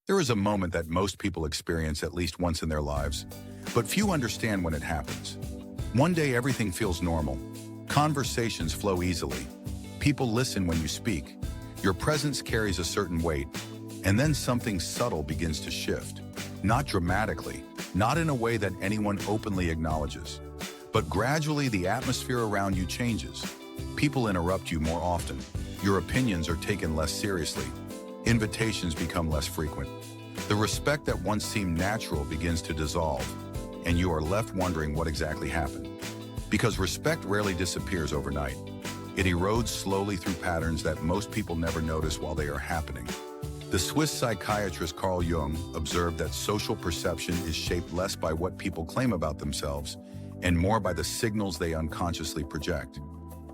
There is a moment that most people experience at least once in their lives, but few understand when it happens. One day everything feels normal. Conversations flow easily. People listen when you speak. Your presence carries a certain weight, and then something subtle begins to shift. Not dramatically, not in a way that anyone openly acknowledges, but gradually the atmosphere around you changes. People interrupt you more often. Your opinions are taken less seriously. Invitations become less frequent. The respect that once seemed natural begins to dissolve, and you are left wondering what exactly happened. Because respect rarely disappears overnight. It erodes slowly through patterns that most people never notice while they are happening. The Swiss psychiatrist Carl Jung observed that social perception is shaped less by what people claim about themselves and more by the signals they unconsciously project.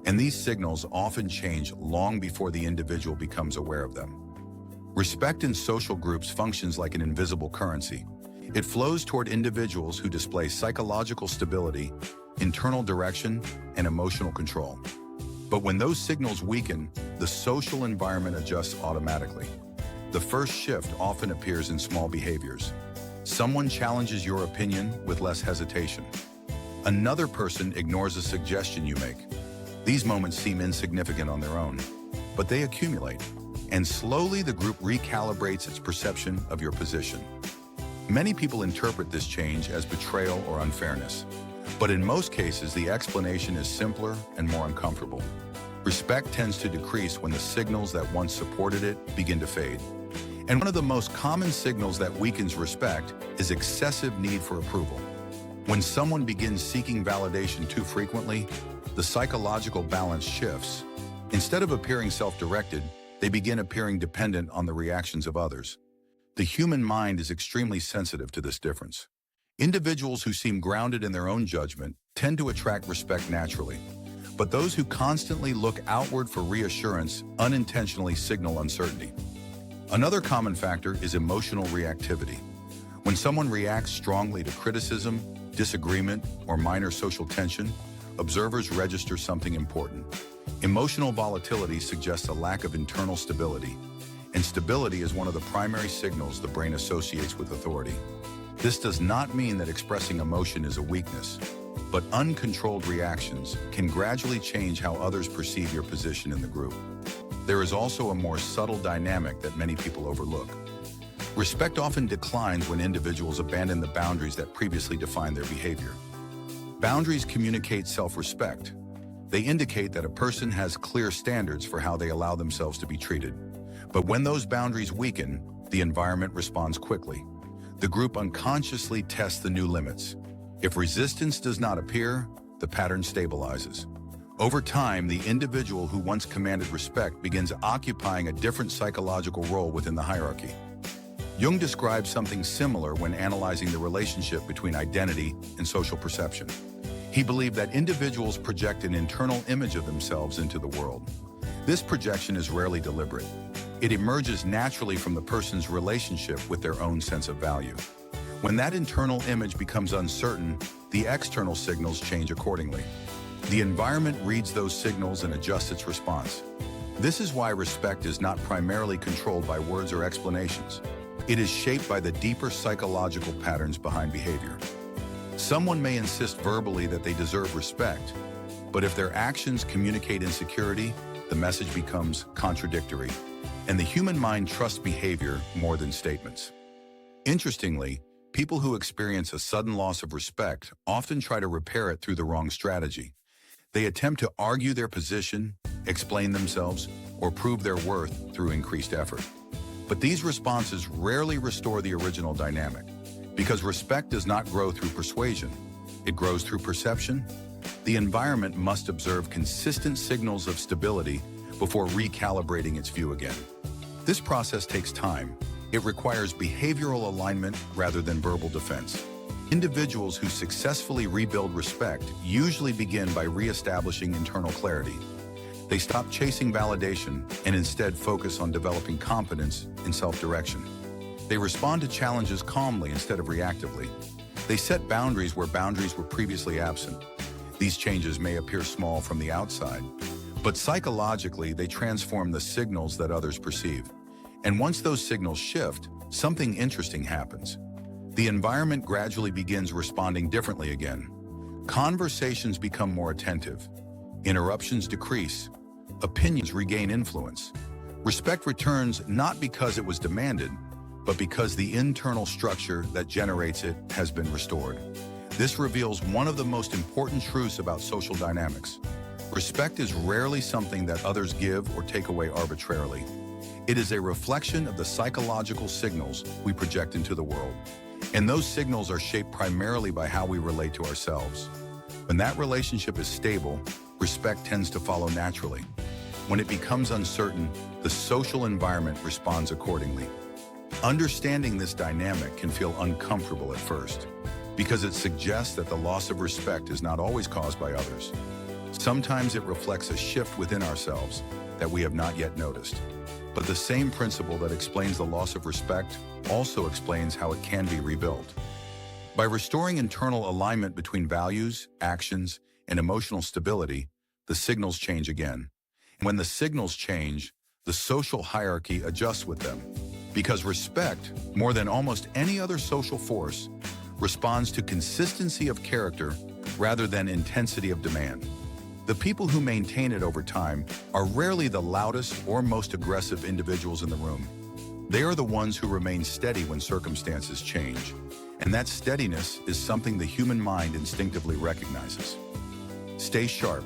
And these signals often change long before the individual becomes aware of them. Respect in social groups functions like an invisible currency. It flows toward individuals who display psychological stability, internal direction, and emotional control. But when those signals weaken, the social environment adjusts automatically. The first shift often appears in small behaviors. Someone challenges your opinion with less hesitation. Another person ignores a suggestion you make. These moments seem insignificant on their own, but they accumulate, and slowly the group recalibrates its perception of your position. Many people interpret this change as betrayal or unfairness, but in most cases the explanation is simpler and more uncomfortable. Respect tends to decrease when the signals that once supported it begin to fade. And one of the most common signals that weakens respect is excessive need for approval. When someone begins seeking validation too frequently, the psychological balance shifts. Instead of appearing self-directed, they begin appearing dependent on the reactions of others. The human mind is extremely sensitive to this difference. Individuals who seem grounded in their own judgment tend to attract respect naturally, but those who constantly look outward for reassurance unintentionally signal uncertainty. Another common factor is emotional reactivity. When someone reacts strongly to criticism, disagreement, or minor social tension, observers register something important. Emotional volatility suggests a lack of internal stability, and stability is one of the primary signals the brain associates with authority. This does not mean that expressing emotion is a weakness, but uncontrolled reactions can gradually change how others perceive your position in the group. There is also a more subtle dynamic that many people overlook. Respect often declines when individuals abandon the boundaries that previously defined their behavior. Boundaries communicate self-respect. They indicate that a person has clear standards for how they allow themselves to be treated. But when those boundaries weaken, the environment responds quickly. The group unconsciously tests the new limits. If resistance does not appear, the pattern stabilizes. Over time, the individual who once commanded respect begins occupying a different psychological role within the hierarchy. Jung describes something similar when analyzing the relationship between identity and social perception. He believed that individuals project an internal image of themselves into the world. This projection is rarely deliberate. It emerges naturally from the person's relationship with their own sense of value. When that internal image becomes uncertain, the external signals change accordingly. The environment reads those signals and adjusts its response. This is why respect is not primarily controlled by words or explanations. It is shaped by the deeper psychological patterns behind behavior. Someone may insist verbally that they deserve respect, but if their actions communicate insecurity, the message becomes contradictory, and the human mind trusts behavior more than statements. Interestingly, people who experience a sudden loss of respect often try to repair it through the wrong strategy. They attempt to argue their position, explain themselves, or prove their worth through increased effort. But these responses rarely restore the original dynamic, because respect does not grow through persuasion. It grows through perception. The environment must observe consistent signals of stability before recalibrating its view again. This process takes time. It requires behavioral alignment rather than verbal defense. Individuals who successfully rebuild respect usually begin by reestablishing internal clarity. They stop chasing validation and instead focus on developing confidence in self-direction. They respond to challenges calmly instead of reactively. They set boundaries where boundaries were previously absent. These changes may appear small from the outside, but psychologically they transform the signals that others perceive. And once those signals shift, something interesting happens. The environment gradually begins responding differently again. Conversations become more attentive. Interruptions decrease. Opinions regain influence. Respect returns not because it was demanded, but because the internal structure that generates it has been restored. This reveals one of the most important truths about social dynamics. Respect is rarely something that others give or take away arbitrarily. It is a reflection of the psychological signals we project into the world. And those signals are shaped primarily by how we relate to ourselves. When that relationship is stable, respect tends to follow naturally. When it becomes uncertain, the social environment responds accordingly. Understanding this dynamic can feel uncomfortable at first, because it suggests that the loss of respect is not always caused by others. Sometimes it reflects a shift within ourselves that we have not yet noticed. But the same principle that explains the loss of respect also explains how it can be rebuilt. By restoring internal alignment between values, actions, and emotional stability, the signals change again. When the signals change, the social hierarchy adjusts with them. Because respect, more than almost any other social force, responds to consistency of character rather than intensity of demand. The people who maintain it over time are rarely the loudest or most aggressive individuals in the room. They are the ones who remain steady when circumstances change. And that steadiness is something the human mind instinctively recognizes. Stay sharp.